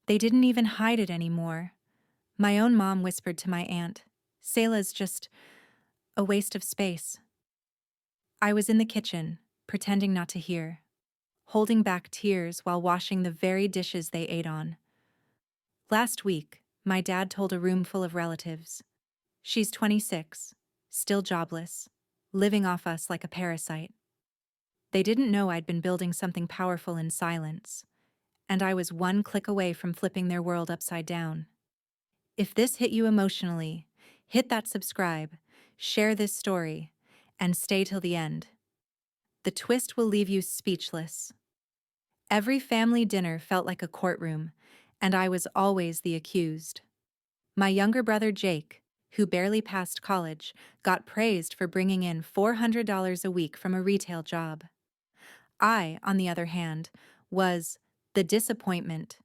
They didn't even hide it anymore. My own mom whispered to my aunt, "Selah's just a waste of space." I was in the kitchen, pretending not to hear, holding back tears while washing the very dishes they ate on. Last week, my dad told a room full of relatives. She's 26, still jobless, living off us like a parasite. They didn't know I'd been building something powerful in silence, and I was one click away from flipping their world upside down. If this hit you emotionally, hit that subscribe, share this story, and stay till the end. The twist will leave you speechless. Every family dinner felt like a courtroom, and I was always the accused. My younger brother Jake, who barely passed college, got praised for bringing in $400 a week from a retail job. I, on the other hand, was the disappointment.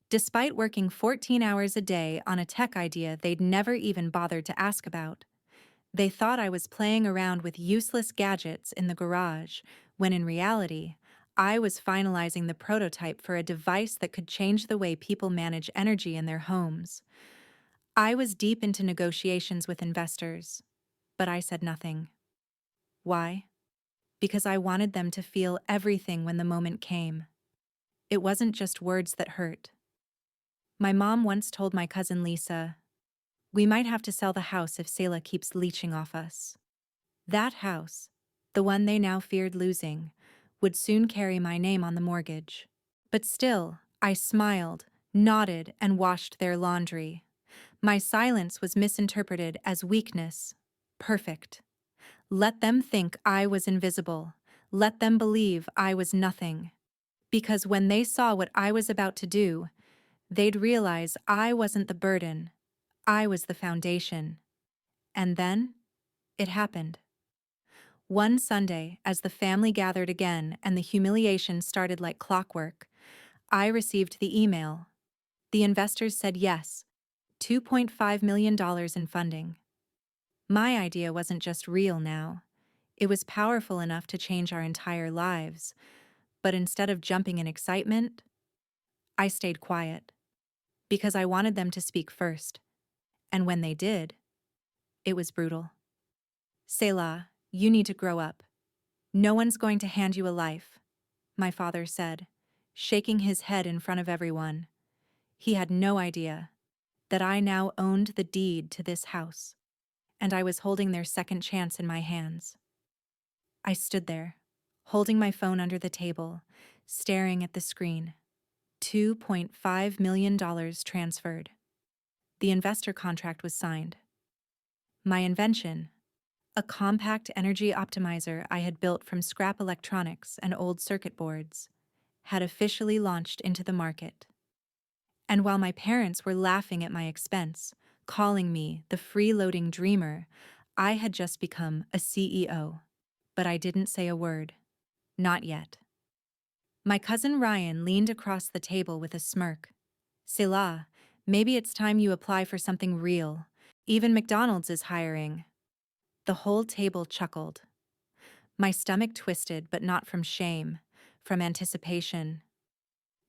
Despite working 14 hours a day on a tech idea they'd never even bothered to ask about, they thought I was playing around with useless gadgets in the garage, when in reality, I was finalizing the prototype for a device that could change the way people manage energy in their homes. I was deep into negotiations with investors, but I said nothing. Why? Because I wanted them to feel everything when the moment came. It wasn't just words that hurt. My mom once told my cousin Lisa, "We might have to sell the house if Selah keeps leeching off us." That house, the one they now feared losing, would soon carry my name on the mortgage. But still, I smiled, nodded, and washed their laundry. My silence was misinterpreted as weakness. Perfect. Let them think I was invisible. Let them believe I was nothing. Because when they saw what I was about to do, they'd realize I wasn't the burden. I was the foundation. And then, it happened. One Sunday, as the family gathered again and the humiliation started like clockwork, I received the email. The investors said yes, $2.5 million in funding. My idea wasn't just real now. It was powerful enough to change our entire lives. But instead of jumping in excitement, I stayed quiet. Because I wanted them to speak first. And when they did, it was brutal. "Selah, you need to grow up. No one's going to hand you a life," my father said, shaking his head in front of everyone. He had no idea that I now owned the deed to this house, and I was holding their second chance in my hands. I stood there, holding my phone under the table, staring at the screen. $2.5 million transferred. The investor contract was signed. My invention, a compact energy optimizer I had built from scrap electronics and old circuit boards, had officially launched into the market. And while my parents were laughing at my expense, calling me the freeloading dreamer, I had just become a CEO. But I didn't say a word. Not yet. My cousin Ryan leaned across the table with a smirk. "Selah, maybe it's time you apply for something real. Even McDonald's is hiring." The whole table chuckled. My stomach twisted, but not from shame, from anticipation.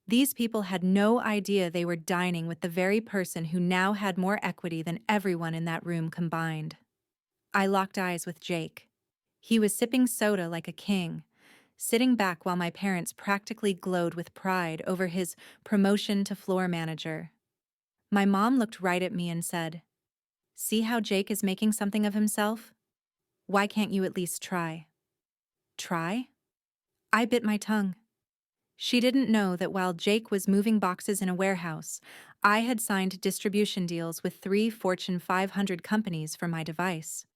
These people had no idea they were dining with the very person who now had more equity than everyone in that room combined. I locked eyes with Jake. He was sipping soda like a king, sitting back while my parents practically glowed with pride over his promotion to floor manager. My mom looked right at me and said, "See how Jake is making something of himself? Why can't you at least try?" Try? I bit my tongue. She didn't know that while Jake was moving boxes in a warehouse, I had signed distribution deals with 3 Fortune 500 companies for my device.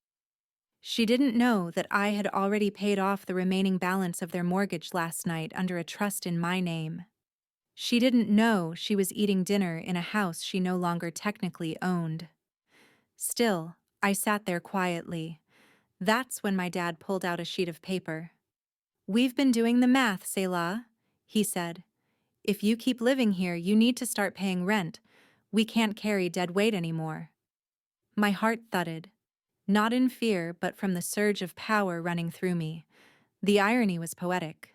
She didn't know that I had already paid off the remaining balance of their mortgage last night under a trust in my name. She didn't know she was eating dinner in a house she no longer technically owned. Still, I sat there quietly. That's when my dad pulled out a sheet of paper. "We've been doing the math, Selah," he said. "If you keep living here, you need to start paying rent. We can't carry dead weight anymore." My heart thudded, not in fear but from the surge of power running through me. The irony was poetic.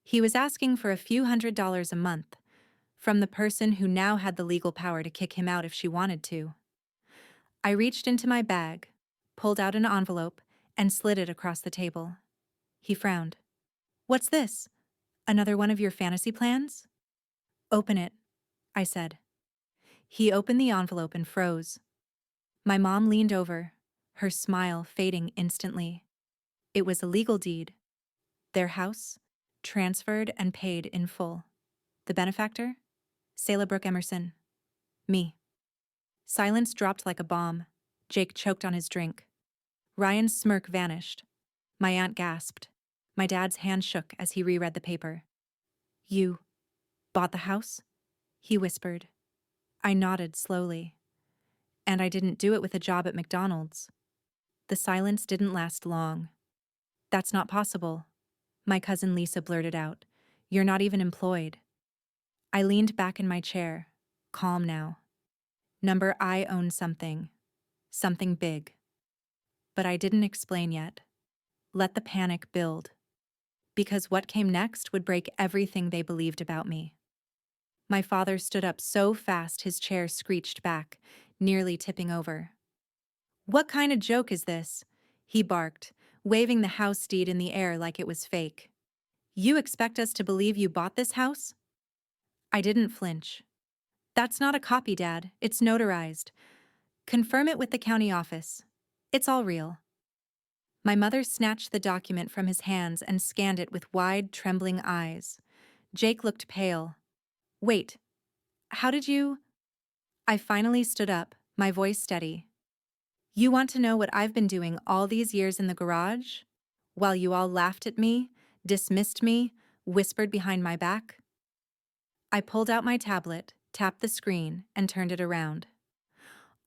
He was asking for a few $100s a month, from the person who now had the legal power to kick him out if she wanted to. I reached into my bag, pulled out an envelope, and slid it across the table. He frowned. "What's this? Another one of your fantasy plans?" "Open it," I said. He opened the envelope and froze. My mom leaned over, her smile fading instantly. It was a legal deed. Their house, transferred and paid in full. The benefactor? Selah Emerson. Me. Silence dropped like a bomb. Jake choked on his drink. Ryan's smirk vanished. My aunt gasped. My dad's hand shook as he reread the paper. "You bought the house?" he whispered. I nodded slowly. "And I didn't do it with a job at McDonald's." The silence didn't last long. "That's not possible," my cousin Lisa blurted out. "You're not even employed." I leaned back in my chair, calm now. Number, I own something. Something big. But I didn't explain yet. Let the panic build. Because what came next would break everything they believed about me. My father stood up so fast his chair screeched back, nearly tipping over. "What kind of joke is this?" he barked, waving the house deed in the air like it was fake. "You expect us to believe you bought this house?" I didn't flinch. "That's not a copy, Dad. It's notarized. Confirm it with the county office. It's all real." My mother snatched the document from his hands and scanned it with wide, trembling eyes. Jake looked pale. "Wait, how did you—" I finally stood up, my voice steady. "You want to know what I've been doing all these years in the garage? While you all laughed at me, dismissed me, whispered behind my back?" I pulled out my tablet, tapped the screen, and turned it around.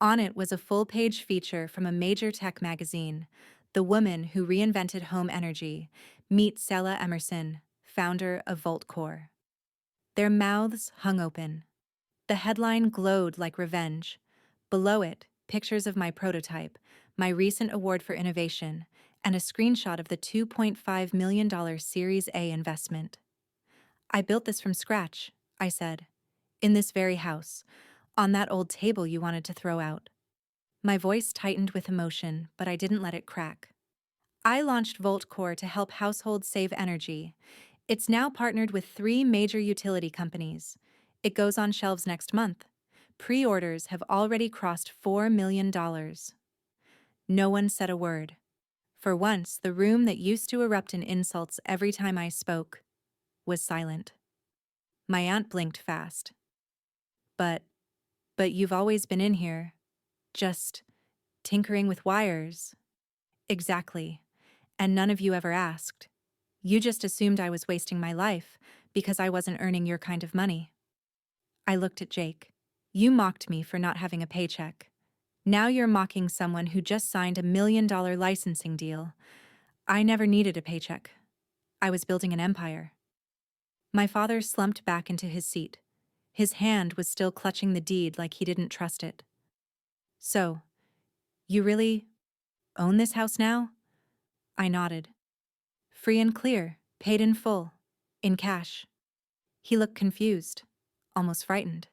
On it was a full-page feature from a major tech magazine, "The Woman Who Reinvented Home Energy. Meet Selah Emerson, founder of VoltCore." Their mouths hung open. The headline glowed like revenge. Below it, pictures of my prototype, my recent award for innovation, and a screenshot of the $2.5 million Series A investment. "I built this from scratch," I said. "In this very house, on that old table you wanted to throw out." My voice tightened with emotion, but I didn't let it crack. I launched VoltCore to help households save energy. It's now partnered with 3 major utility companies. It goes on shelves next month. Pre-orders have already crossed $4 million. No one said a word. For once, the room that used to erupt in insults every time I spoke was silent. My aunt blinked fast. But you've always been in here, just tinkering with wires." "Exactly. And none of you ever asked. You just assumed I was wasting my life because I wasn't earning your kind of money." I looked at Jake. "You mocked me for not having a paycheck. Now you're mocking someone who just signed a $1 million licensing deal. I never needed a paycheck. I was building an empire." My father slumped back into his seat. His hand was still clutching the deed like he didn't trust it. "So, you really own this house now?" I nodded. "Free and clear, paid in full, in cash." He looked confused, almost frightened.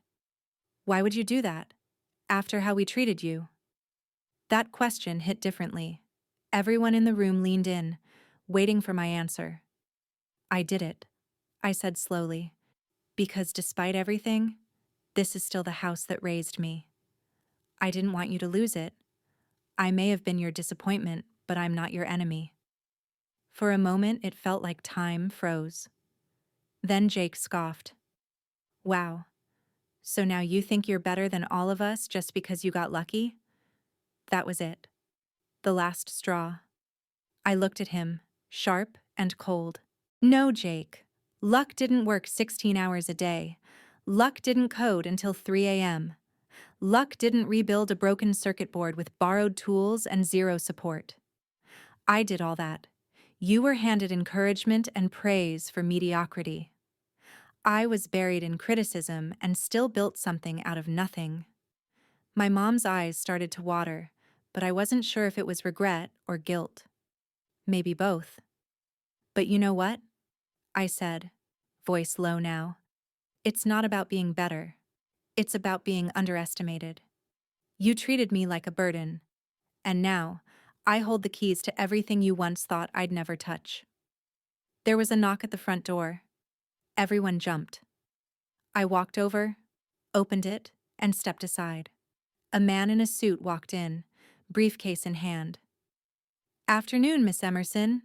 "Why would you do that? After how we treated you?" That question hit differently. Everyone in the room leaned in, waiting for my answer. "I did it," I said slowly, "because despite everything, this is still the house that raised me. I didn't want you to lose it. I may have been your disappointment, but I'm not your enemy." For a moment, it felt like time froze. Then Jake scoffed. "Wow. So now you think you're better than all of us just because you got lucky?" That was it. The last straw. I looked at him, sharp and cold. "No, Jake. Luck didn't work 16 hours a day. Luck didn't code until 3 a.m. Luck didn't rebuild a broken circuit board with borrowed tools and zero support. I did all that. You were handed encouragement and praise for mediocrity. I was buried in criticism and still built something out of nothing." My mom's eyes started to water, but I wasn't sure if it was regret or guilt. Maybe both. "But you know what?" I said, voice low now. It's not about being better. It's about being underestimated. You treated me like a burden, and now, I hold the keys to everything you once thought I'd never touch. There was a knock at the front door. Everyone jumped. I walked over, opened it, and stepped aside. A man in a suit walked in, briefcase in hand. "Afternoon, Miss Emerson,"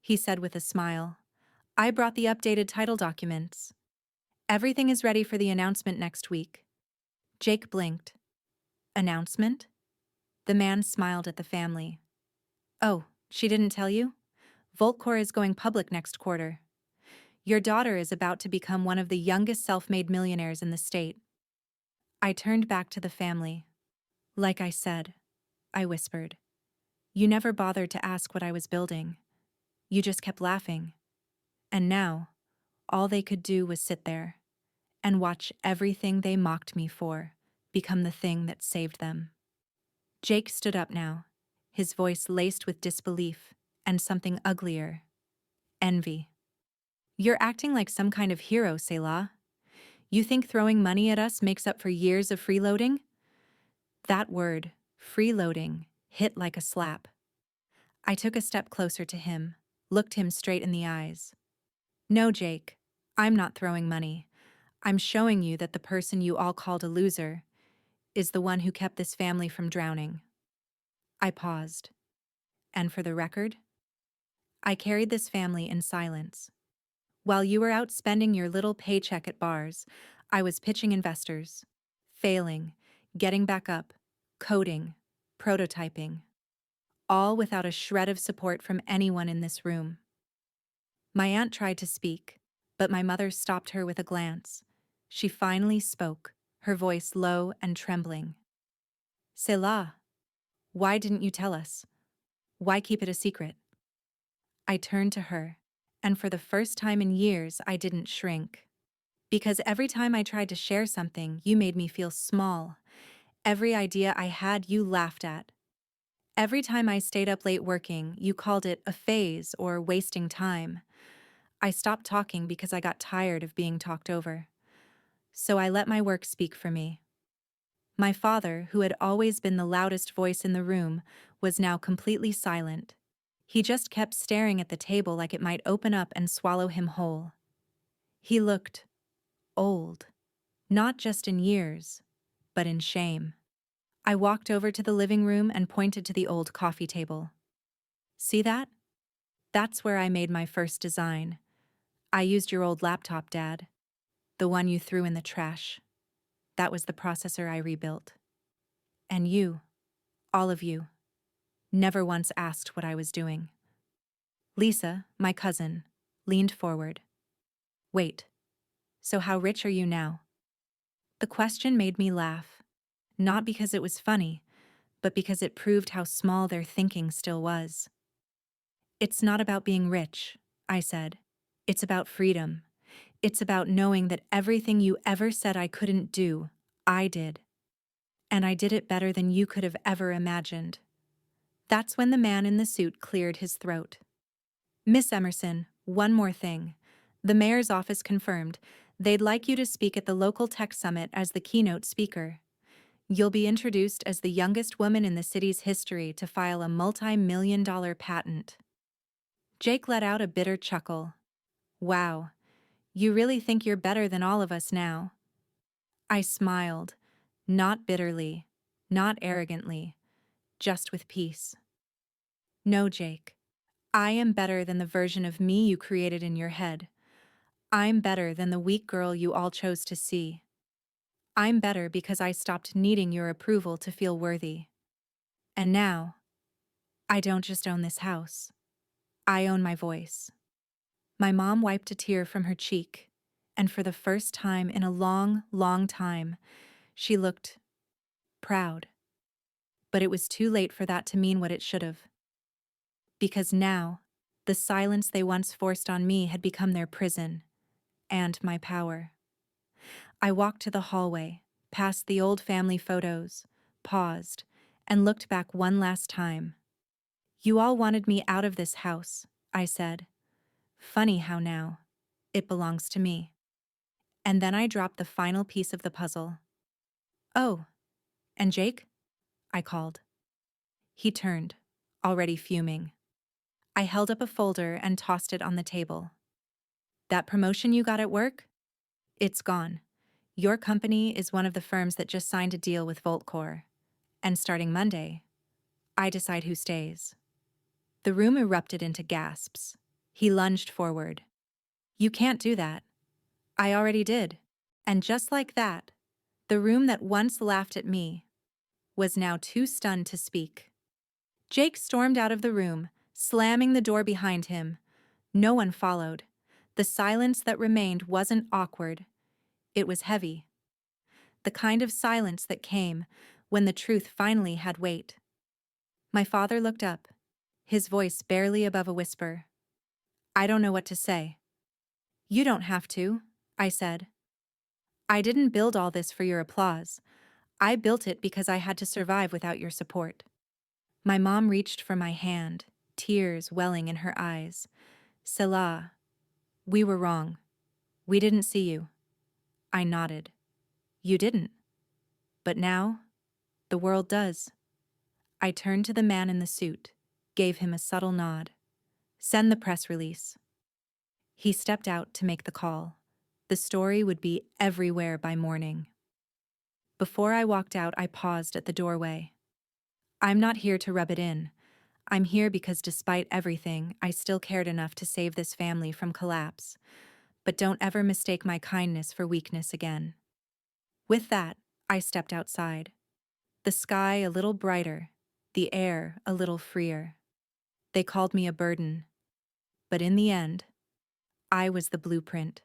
he said with a smile. "I brought the updated title documents. Everything is ready for the announcement next week." Jake blinked. "Announcement?" The man smiled at the family. "Oh, she didn't tell you? Voltcor is going public next quarter. Your daughter is about to become one of the youngest self-made millionaires in the state." I turned back to the family. "Like I said," I whispered, "you never bothered to ask what I was building. You just kept laughing. And now, all they could do was sit there and watch everything they mocked me for become the thing that saved them." Jake stood up now, his voice laced with disbelief and something uglier: envy. "You're acting like some kind of hero, Selah. You think throwing money at us makes up for years of freeloading?" That word, freeloading, hit like a slap. I took a step closer to him, looked him straight in the eyes. "No, Jake, I'm not throwing money. I'm showing you that the person you all called a loser is the one who kept this family from drowning." I paused. "And for the record, I carried this family in silence. While you were out spending your little paycheck at bars, I was pitching investors, failing, getting back up, coding, prototyping, all without a shred of support from anyone in this room." My aunt tried to speak, but my mother stopped her with a glance. She finally spoke, her voice low and trembling. "Selah, why didn't you tell us? Why keep it a secret?" I turned to her, and for the first time in years, I didn't shrink. "Because every time I tried to share something, you made me feel small. Every idea I had, you laughed at. Every time I stayed up late working, you called it a phase or wasting time. I stopped talking because I got tired of being talked over. So I let my work speak for me." My father, who had always been the loudest voice in the room, was now completely silent. He just kept staring at the table like it might open up and swallow him whole. He looked old, not just in years, but in shame. I walked over to the living room and pointed to the old coffee table. "See that? That's where I made my first design. I used your old laptop, Dad. The one you threw in the trash. That was the processor I rebuilt. And you, all of you, never once asked what I was doing." Lisa, my cousin, leaned forward. "Wait, so how rich are you now?" The question made me laugh, not because it was funny, but because it proved how small their thinking still was. "It's not about being rich," I said. "It's about freedom. It's about knowing that everything you ever said I couldn't do, I did. And I did it better than you could have ever imagined." That's when the man in the suit cleared his throat. "Miss Emerson, one more thing. The mayor's office confirmed they'd like you to speak at the local tech summit as the keynote speaker. You'll be introduced as the youngest woman in the city's history to file a multi-million-dollar patent." Jake let out a bitter chuckle. "Wow, you really think you're better than all of us now?" I smiled, not bitterly, not arrogantly, just with peace. "No, Jake. I am better than the version of me you created in your head. I'm better than the weak girl you all chose to see. I'm better because I stopped needing your approval to feel worthy. And now, I don't just own this house. I own my voice." My mom wiped a tear from her cheek, and for the first time in a long, long time, she looked proud. But it was too late for that to mean what it should have. Because now, the silence they once forced on me had become their prison, and my power. I walked to the hallway, past the old family photos, paused, and looked back one last time. "You all wanted me out of this house," I said. "Funny how now, it belongs to me." And then I dropped the final piece of the puzzle. "Oh, and Jake?" I called. He turned, already fuming. I held up a folder and tossed it on the table. "That promotion you got at work? It's gone. Your company is one of the firms that just signed a deal with VoltCore. And starting Monday, I decide who stays." The room erupted into gasps. He lunged forward. "You can't do that." "I already did." And just like that, the room that once laughed at me was now too stunned to speak. Jake stormed out of the room, slamming the door behind him. No one followed. The silence that remained wasn't awkward. It was heavy. The kind of silence that came when the truth finally had weight. My father looked up, his voice barely above a whisper. "I don't know what to say." "You don't have to," I said. "I didn't build all this for your applause. I built it because I had to survive without your support." My mom reached for my hand, tears welling in her eyes. "Selah, we were wrong. We didn't see you." I nodded. "You didn't. But now, the world does." I turned to the man in the suit, gave him a subtle nod. "Send the press release." He stepped out to make the call. The story would be everywhere by morning. Before I walked out, I paused at the doorway. I'm not here to rub it in. I'm here because despite everything, I still cared enough to save this family from collapse. But don't ever mistake my kindness for weakness again. With that, I stepped outside. The sky a little brighter, the air a little freer. They called me a burden. But in the end, I was the blueprint.